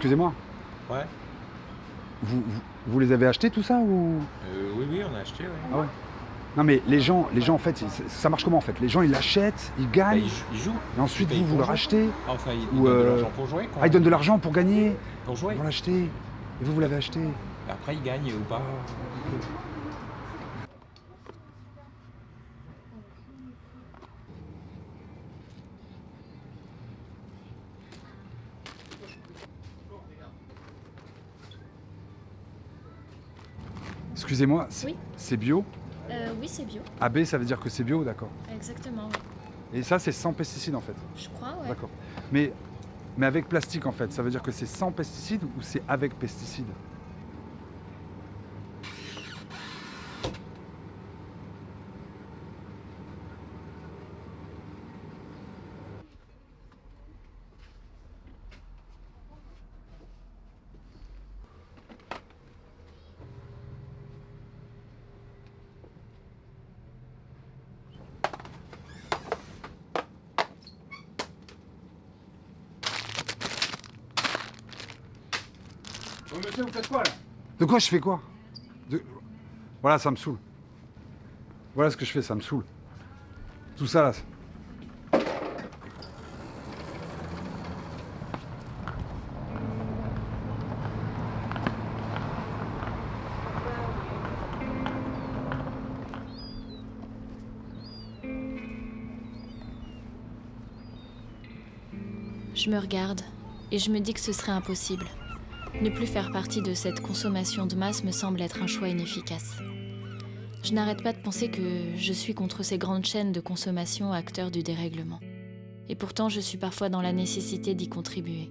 excusez-moi, Ouais. vous les avez achetés tout ça ou? Oui, on a acheté, ouais. Ah ouais? Non mais les gens en fait, ça marche comment en fait? Les gens ils l'achètent, ils Bah, gagnent ils jouent. et ensuite Ils payent vous pour leur jouer. achetez? Enfin, ils Ou donnent de l'argent pour jouer, quoi. ah ils donnent de l'argent pour gagner? Pour jouer. Pour l'acheter? Et vous l'avez acheté? Après, ils gagnent ou pas. Excusez-moi, Oui. c'est bio? Oui, c'est bio. AB ça veut dire que c'est bio, d'accord. Exactement, oui. Et ça c'est sans pesticides en fait? Je crois, ouais. D'accord. Mais avec plastique en fait, ça veut dire que c'est sans pesticides ou c'est avec pesticides? Oh, monsieur, vous faites quoi là? De quoi je fais quoi? Voilà, ça me saoule. Voilà ce que je fais, ça me saoule. Tout ça là. Je me regarde et je me dis que ce serait impossible. Ne plus faire partie de cette consommation de masse me semble être un choix inefficace. Je n'arrête pas de penser que je suis contre ces grandes chaînes de consommation acteurs du dérèglement. Et pourtant, je suis parfois dans la nécessité d'y contribuer.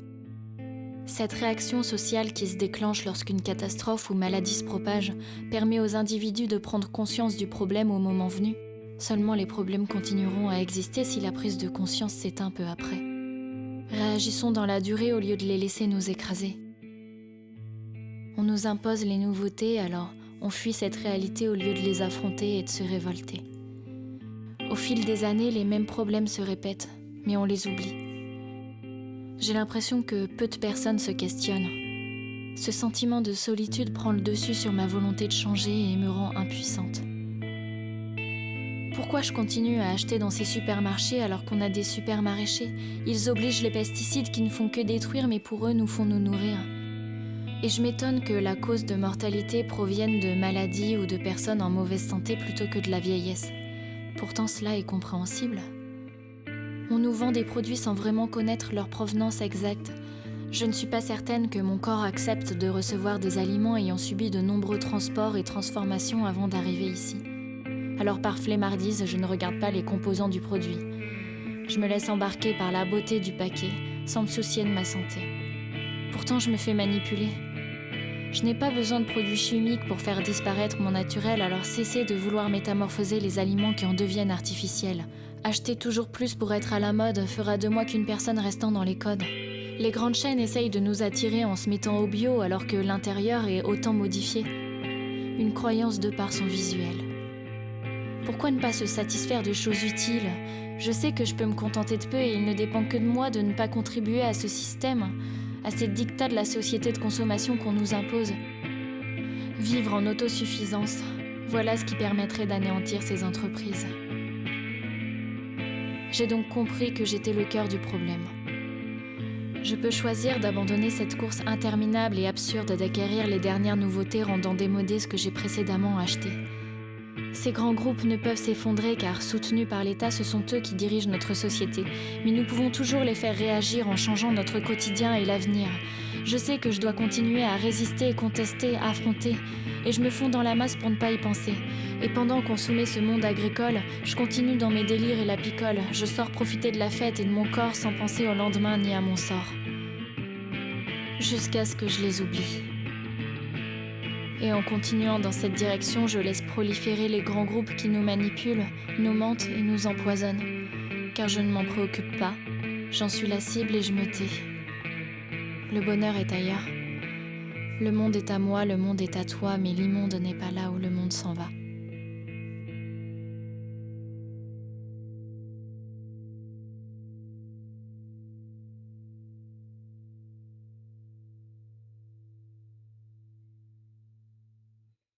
Cette réaction sociale qui se déclenche lorsqu'une catastrophe ou maladie se propage permet aux individus de prendre conscience du problème au moment venu. Seulement les problèmes continueront à exister si la prise de conscience s'éteint peu après. Réagissons dans la durée au lieu de les laisser nous écraser. On nous impose les nouveautés, alors on fuit cette réalité au lieu de les affronter et de se révolter. Au fil des années, les mêmes problèmes se répètent, mais on les oublie. J'ai l'impression que peu de personnes se questionnent. Ce sentiment de solitude prend le dessus sur ma volonté de changer et me rend impuissante. Pourquoi je continue à acheter dans ces supermarchés alors qu'on a des super maraîchers? Ils obligent les pesticides qui ne font que détruire, mais pour eux nous font nous nourrir. Et je m'étonne que la cause de mortalité provienne de maladies ou de personnes en mauvaise santé plutôt que de la vieillesse. Pourtant cela est compréhensible. On nous vend des produits sans vraiment connaître leur provenance exacte. Je ne suis pas certaine que mon corps accepte de recevoir des aliments ayant subi de nombreux transports et transformations avant d'arriver ici. Alors par flemmardise, je ne regarde pas les composants du produit. Je me laisse embarquer par la beauté du paquet, sans me soucier de ma santé. Pourtant, je me fais manipuler. Je n'ai pas besoin de produits chimiques pour faire disparaître mon naturel, alors cessez de vouloir métamorphoser les aliments qui en deviennent artificiels. Acheter toujours plus pour être à la mode fera de moi qu'une personne restant dans les codes. Les grandes chaînes essayent de nous attirer en se mettant au bio alors que l'intérieur est autant modifié. Une croyance de par son visuel. Pourquoi ne pas se satisfaire de choses utiles? Je sais que je peux me contenter de peu et il ne dépend que de moi de ne pas contribuer à ce système, à ces dictats de la société de consommation qu'on nous impose. Vivre en autosuffisance, voilà ce qui permettrait d'anéantir ces entreprises. J'ai donc compris que j'étais le cœur du problème. Je peux choisir d'abandonner cette course interminable et absurde d'acquérir les dernières nouveautés rendant démodé ce que j'ai précédemment acheté. Ces grands groupes ne peuvent s'effondrer car, soutenus par l'État, ce sont eux qui dirigent notre société. Mais nous pouvons toujours les faire réagir en changeant notre quotidien et l'avenir. Je sais que je dois continuer à résister, contester, affronter. Et je me fonds dans la masse pour ne pas y penser. Et pendant qu'on soumet ce monde agricole, je continue dans mes délires et la picole. Je sors profiter de la fête et de mon corps sans penser au lendemain ni à mon sort. Jusqu'à ce que je les oublie. Et en continuant dans cette direction, je laisse proliférer les grands groupes qui nous manipulent, nous mentent et nous empoisonnent. Car je ne m'en préoccupe pas, j'en suis la cible et je me tais. Le bonheur est ailleurs. Le monde est à moi, le monde est à toi, mais l'immonde n'est pas là où le monde s'en va.